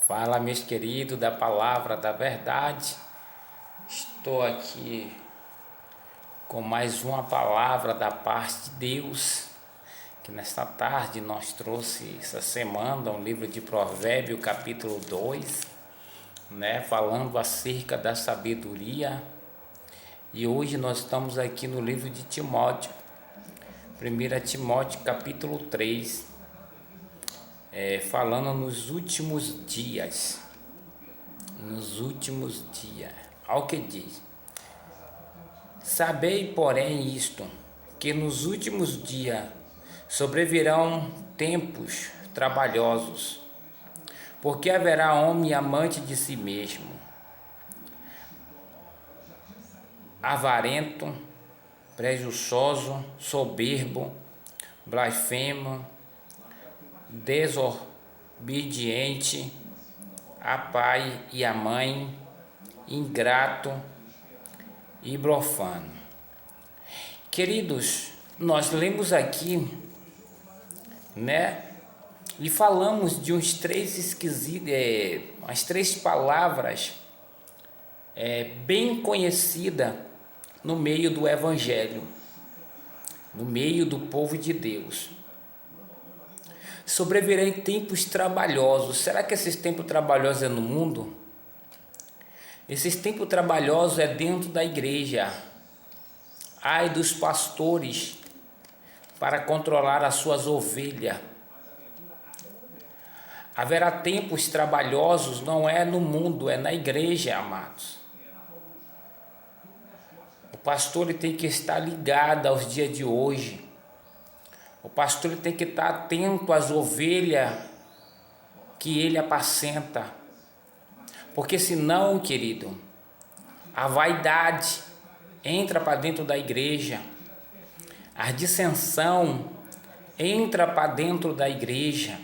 Fala, meus queridos, da palavra da verdade. Estou aqui com mais uma palavra da parte de Deus, que nesta tarde nós trouxe essa semana um livro de Provérbios, capítulo 2, falando acerca da sabedoria. E hoje nós estamos aqui no livro de Timóteo, 1 Timóteo, capítulo 3, falando nos últimos dias. Olha o que diz: sabei, porém, isto, que nos últimos dias sobrevirão tempos trabalhosos, porque haverá homem amante de si mesmo, avarento, presunçoso, soberbo, blasfemo, desobediente a pai e a mãe, ingrato e profano. Queridos, nós lemos aqui, e falamos de uns três esquisitos, as três palavras bem conhecidas no meio do Evangelho, no meio do povo de Deus. Sobrevirão tempos trabalhosos. Será que esses tempos trabalhosos é no mundo? Esses tempos trabalhosos é dentro da igreja. Ai dos pastores para controlar as suas ovelhas. Haverá tempos trabalhosos, não é no mundo, é na igreja, amados. O pastor ele tem que estar ligado aos dias de hoje. O pastor ele tem que estar atento às ovelhas que ele apacenta. Porque senão, querido, a vaidade entra para dentro da igreja. A dissensão entra para dentro da igreja.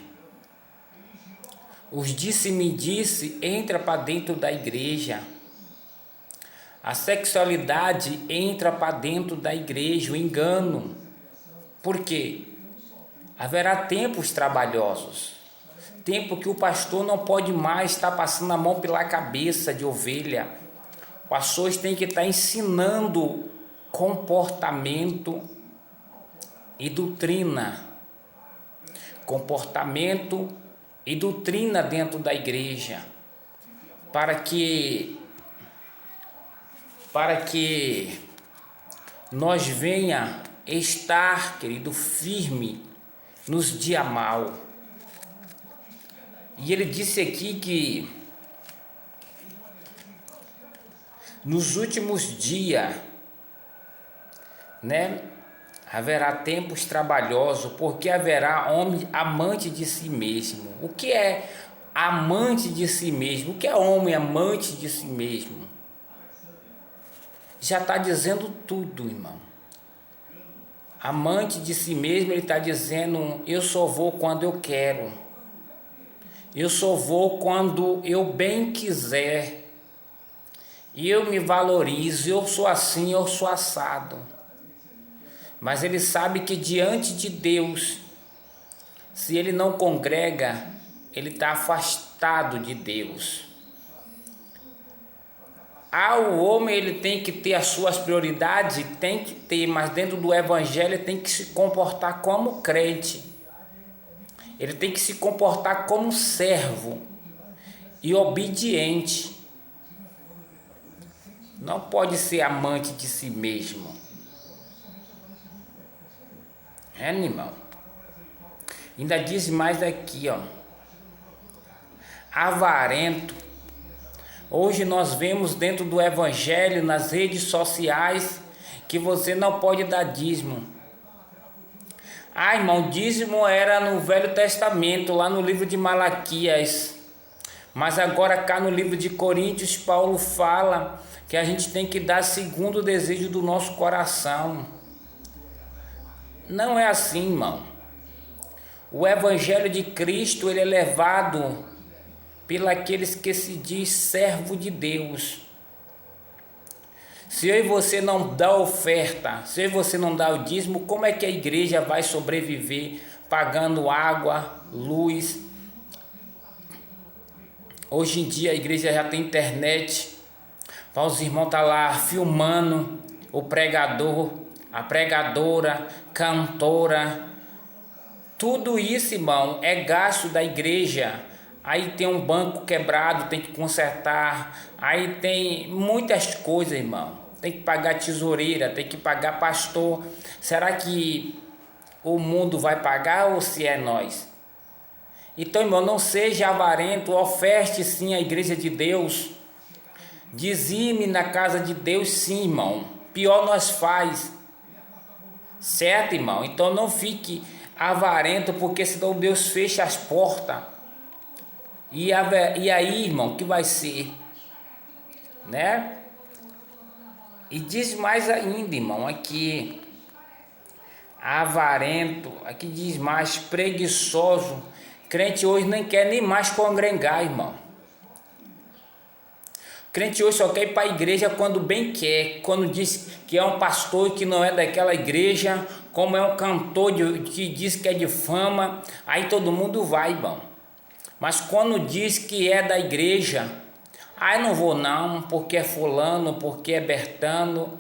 Os disse-me-disse entra para dentro da igreja. A sexualidade entra para dentro da igreja, o engano. Por quê? Haverá tempos trabalhosos, tempo que o pastor não pode mais estar passando a mão pela cabeça de ovelha. Pastores têm que estar ensinando comportamento e doutrina. Comportamento e doutrina dentro da igreja, para que nós venha estar, querido, firme nos dias maus. E ele disse aqui que nos últimos dias, haverá tempos trabalhosos, porque haverá homem amante de si mesmo. O que é amante de si mesmo? O que é homem amante de si mesmo? Já está dizendo tudo, irmão. Amante de si mesmo, ele está dizendo: eu só vou quando eu quero, eu só vou quando eu bem quiser, e eu me valorizo, eu sou assim, eu sou assado. Mas ele sabe que diante de Deus, se ele não congrega, ele está afastado de Deus. O homem ele tem que ter as suas prioridades, tem que ter, mas dentro do evangelho ele tem que se comportar como crente. Ele tem que se comportar como servo e obediente. Não pode ser amante de si mesmo. Irmão. Ainda diz mais aqui, avarento. Hoje nós vemos dentro do evangelho, nas redes sociais, que você não pode dar dízimo. Irmão, dízimo era no Velho Testamento, lá no livro de Malaquias. Mas agora cá no livro de Coríntios, Paulo fala que a gente tem que dar segundo o desejo do nosso coração. Não é assim, irmão. O evangelho de Cristo ele é levado pelos que se diz servo de Deus. Se eu e você não dá oferta, se eu e você não dá o dízimo, como é que a igreja vai sobreviver pagando água, luz, Hoje em dia a igreja já tem internet, para os irmãos estar lá filmando o pregador, a pregadora, cantora. Tudo isso, irmão, é gasto da igreja. Aí tem um banco quebrado, tem que consertar. Aí tem muitas coisas, irmão. Tem que pagar tesoureira, tem que pagar pastor. Será que o mundo vai pagar ou se é nós? Então, irmão, não seja avarento, oferte sim a igreja de Deus. Dizime na casa de Deus, sim, irmão. Pior nós faz. Certo, irmão? Então não fique avarento, porque senão Deus fecha as portas. E aí, irmão, que vai ser? Né? E diz mais ainda, irmão, aqui, avarento, aqui diz mais, preguiçoso. Crente hoje nem quer nem mais congregar, irmão. Crente hoje só quer ir para a igreja quando bem quer, quando diz que é um pastor que não é daquela igreja, como é um cantor que diz que é de fama, aí todo mundo vai, irmão. Mas quando diz que é da igreja, aí não vou não, porque é fulano, porque é Bertano.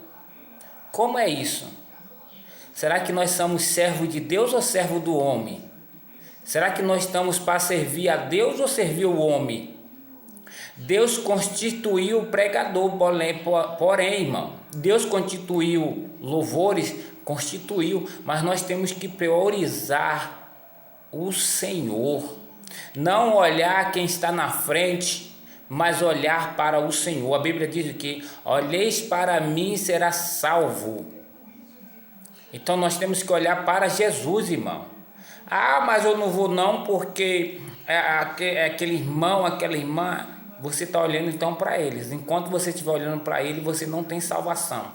Como é isso? Será que nós somos servo de Deus ou servo do homem? Será que nós estamos para servir a Deus ou servir o homem? Deus constituiu o pregador, porém, irmão, Deus constituiu louvores, constituiu, mas nós temos que priorizar o Senhor, não olhar quem está na frente, mas olhar para o Senhor. A Bíblia diz que olheis para mim e será salvo. Então nós temos que olhar para Jesus, irmão. Ah, mas eu não vou não, porque aquele irmão, aquela irmã. Você está olhando então para eles. Enquanto você estiver olhando para ele, você não tem salvação.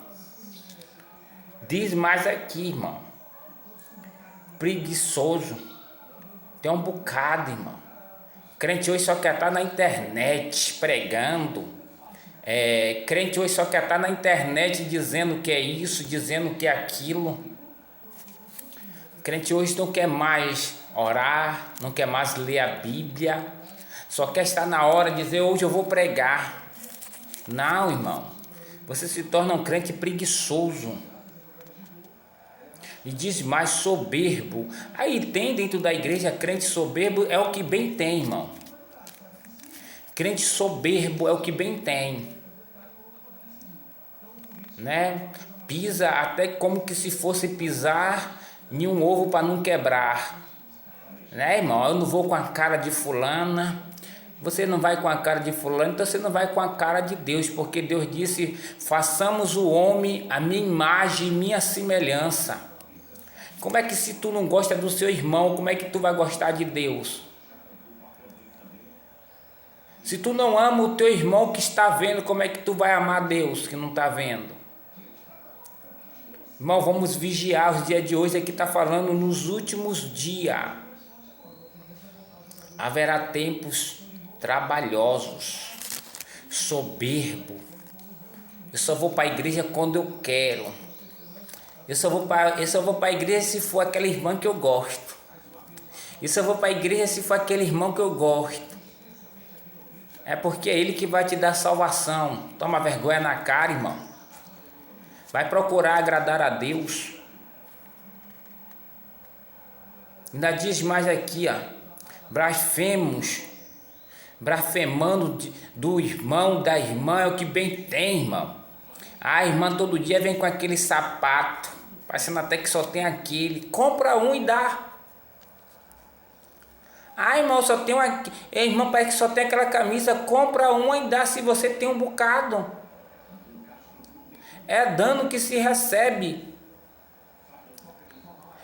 Diz mais aqui, irmão. Preguiçoso. Tem um bocado, irmão. Crente hoje só quer estar na internet pregando. Crente hoje só quer estar na internet dizendo que é isso, dizendo que é aquilo. Crente hoje não quer mais orar, não quer mais ler a Bíblia. Só quer estar na hora de dizer, hoje eu vou pregar. Não, irmão. Você se torna um crente preguiçoso. E diz mais, soberbo. Aí tem dentro da igreja crente soberbo, é o que bem tem, irmão. Crente soberbo é o que bem tem. Né? Pisa até como que se fosse pisar em um ovo para não quebrar. Né, irmão? Eu não vou com a cara de fulana. Você não vai com a cara de fulano, então você não vai com a cara de Deus, porque Deus disse, façamos o homem a minha imagem e minha semelhança. Como é que se tu não gosta do seu irmão, como é que tu vai gostar de Deus? Se tu não ama o teu irmão que está vendo, como é que tu vai amar Deus que não está vendo? Irmão, vamos vigiar os dias de hoje, aqui está falando nos últimos dias. Haverá tempos trabalhosos, soberbo. Eu só vou para a igreja quando eu quero. Eu só vou para a igreja se for aquela irmã que eu gosto. Eu só vou para a igreja se for aquele irmão que eu gosto. É porque é ele que vai te dar salvação. Toma vergonha na cara, irmão. Vai procurar agradar a Deus. Ainda diz mais aqui, ó. Blasfemando do irmão, da irmã, é o que bem tem, irmão. A irmã todo dia vem com aquele sapato, parecendo até que só tem aquele. Compra um e dá. Ah, irmão, só tem uma. Irmão, parece que só tem aquela camisa. Compra uma e dá se você tem um bocado. É dano que se recebe.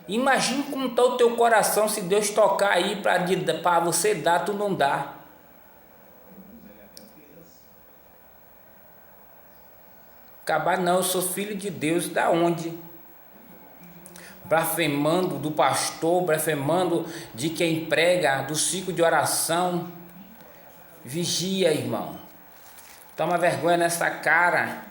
Imagina como está o teu coração se Deus tocar aí para você dar, tu não dá. Acabar não, eu sou filho de Deus, da onde? Blasfemando do pastor, blasfemando de quem prega, do ciclo de oração. Vigia, irmão. Toma vergonha nessa cara.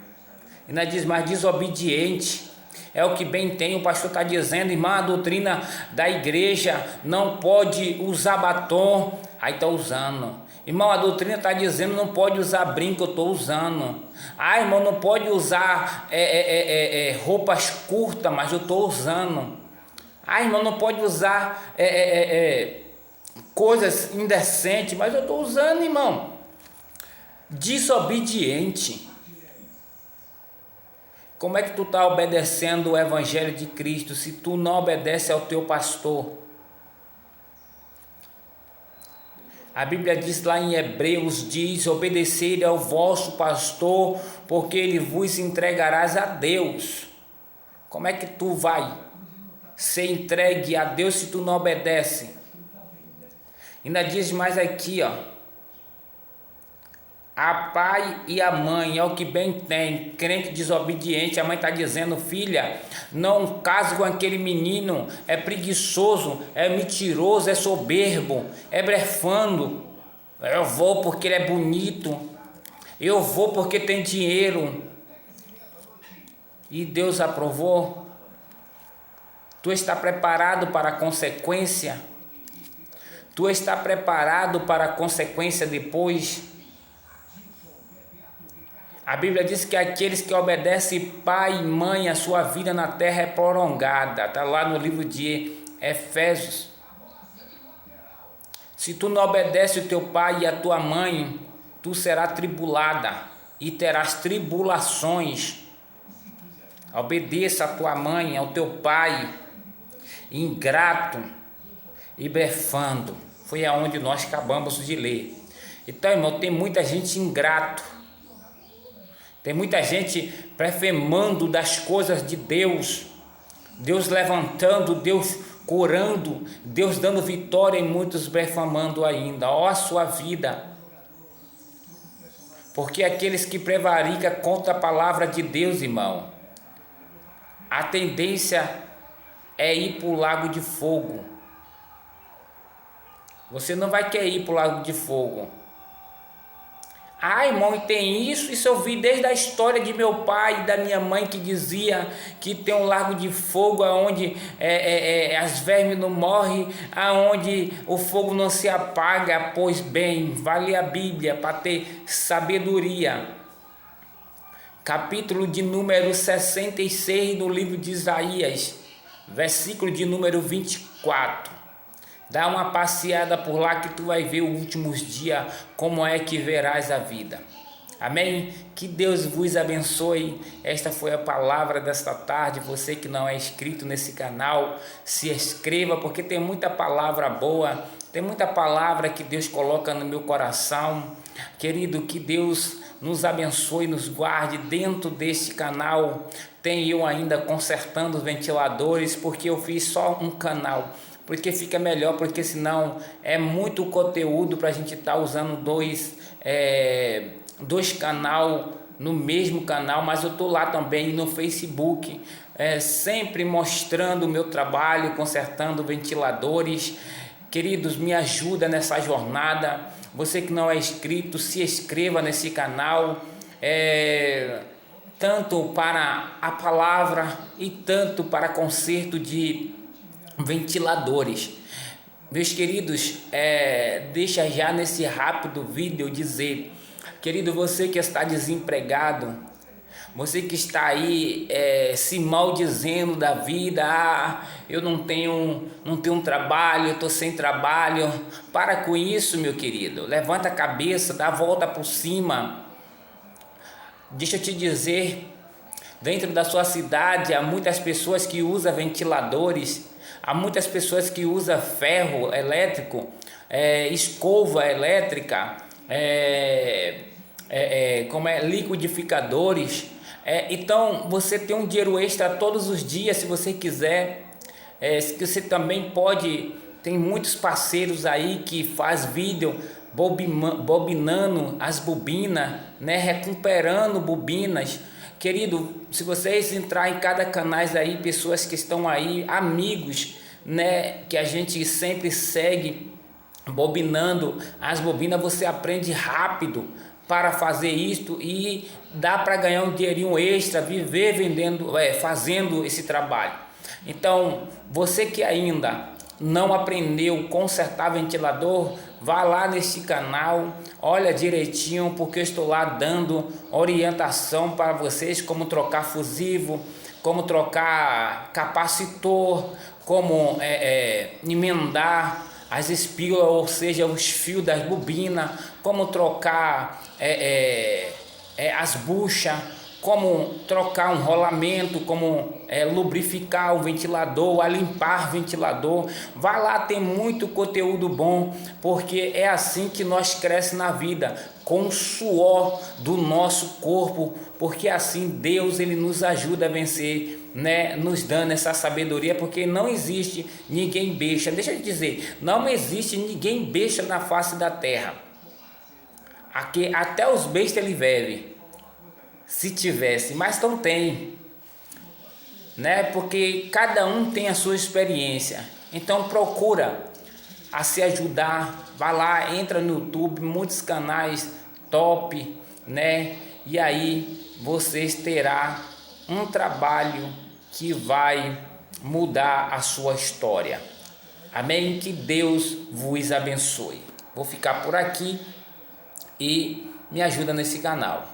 E não diz mais desobediente. É o que bem tem. O pastor está dizendo, irmã, a doutrina da igreja não pode usar batom. Aí está usando. Irmão, a doutrina está dizendo não pode usar brinco, eu estou usando. Ah, irmão, não pode usar roupas curtas, mas eu estou usando. Ah, irmão, não pode usar coisas indecentes, mas eu estou usando, irmão. Desobediente. Como é que tu está obedecendo o evangelho de Cristo se tu não obedece ao teu pastor? A Bíblia diz lá em Hebreus, diz, obedecei ao vosso pastor, porque ele vos entregarás a Deus. Como é que tu vai ser entregue a Deus se tu não obedece? Ainda diz mais aqui, ó. A pai e a mãe é o que bem tem. Crente desobediente, a mãe está dizendo, filha, não case com aquele menino, é preguiçoso, é mentiroso, é soberbo, é blefando. Eu vou porque ele é bonito, eu vou porque tem dinheiro. E Deus aprovou? Tu está preparado para a consequência? Tu está preparado para a consequência depois? A Bíblia diz que aqueles que obedecem pai e mãe, a sua vida na terra é prolongada. Está lá no livro de Efésios. Se tu não obedece o teu pai e a tua mãe, tu serás tribulada e terás tribulações. Obedeça a tua mãe, ao teu pai, ingrato e blefando. Foi aonde nós acabamos de ler. Então, irmão, tem muita gente ingrato. Tem muita gente blasfemando das coisas de Deus. Deus levantando, Deus curando, Deus dando vitória e muitos blasfemando ainda. Ó a sua vida. Porque aqueles que prevaricam contra a palavra de Deus, irmão, a tendência é ir para o lago de fogo. Você não vai querer ir para o lago de fogo. Ah, irmão, e tem isso eu vi desde a história de meu pai e da minha mãe, que dizia que tem um lago de fogo onde as vermes não morrem, aonde o fogo não se apaga. Pois bem, vale a Bíblia para ter sabedoria. Capítulo de número 66 do livro de Isaías, versículo de número 24. Dá uma passeada por lá que tu vai ver os últimos dias, como é que verás a vida. Amém? Que Deus vos abençoe. Esta foi a palavra desta tarde. Você que não é inscrito nesse canal, se inscreva, porque tem muita palavra boa, tem muita palavra que Deus coloca no meu coração. Querido, que Deus nos abençoe, nos guarde. Dentro deste canal tem eu ainda consertando os ventiladores, porque eu fiz só um canal. Porque fica melhor, porque senão é muito conteúdo para a gente estar usando dois canal no mesmo canal. Mas eu estou lá também no Facebook, sempre mostrando o meu trabalho, consertando ventiladores. Queridos, me ajuda nessa jornada. Você que não é inscrito, se inscreva nesse canal, tanto para a palavra e tanto para conserto de ventiladores. Meus queridos, deixa já nesse rápido vídeo dizer, querido, você que está desempregado, você que está aí se maldizendo da vida, eu não tenho um trabalho, eu estou sem trabalho. Para com isso, meu querido, levanta a cabeça, dá a volta por cima. Deixa eu te dizer, dentro da sua cidade há muitas pessoas que usam ventiladores. Há muitas pessoas que usam ferro elétrico, escova elétrica, liquidificadores. Então você tem um dinheiro extra todos os dias, se você quiser. Você também pode, tem muitos parceiros aí que faz vídeo bobinando as bobinas, né, recuperando bobinas. Querido, se vocês entrar em cada canal aí, pessoas que estão aí, amigos, né, que a gente sempre segue, bobinando as bobinas, você aprende rápido, para fazer isto e dá para ganhar um dinheirinho extra, viver vendendo, fazendo esse trabalho. Então, você que ainda não aprendeu a consertar ventilador, vá lá nesse canal, olha direitinho, porque eu estou lá dando orientação para vocês como trocar fusível, como trocar capacitor, como emendar as espílulas, ou seja, os fios das bobinas, como trocar as buchas, como trocar um rolamento, como lubrificar o ventilador, a limpar o ventilador. Vá lá, tem muito conteúdo bom, porque é assim que nós crescemos na vida, com o suor do nosso corpo, porque assim Deus ele nos ajuda a vencer, né? Nos dando essa sabedoria, porque não existe ninguém besta. Deixa eu dizer, não existe ninguém besta na face da terra. Aqui, até os bestas ele vive. Se tivesse, mas não tem, né? Porque cada um tem a sua experiência. Então procura a se ajudar, vai lá, entra no YouTube, muitos canais top, né? E aí vocês terá um trabalho que vai mudar a sua história. Amém? Que Deus vos abençoe. Vou ficar por aqui e me ajuda nesse canal.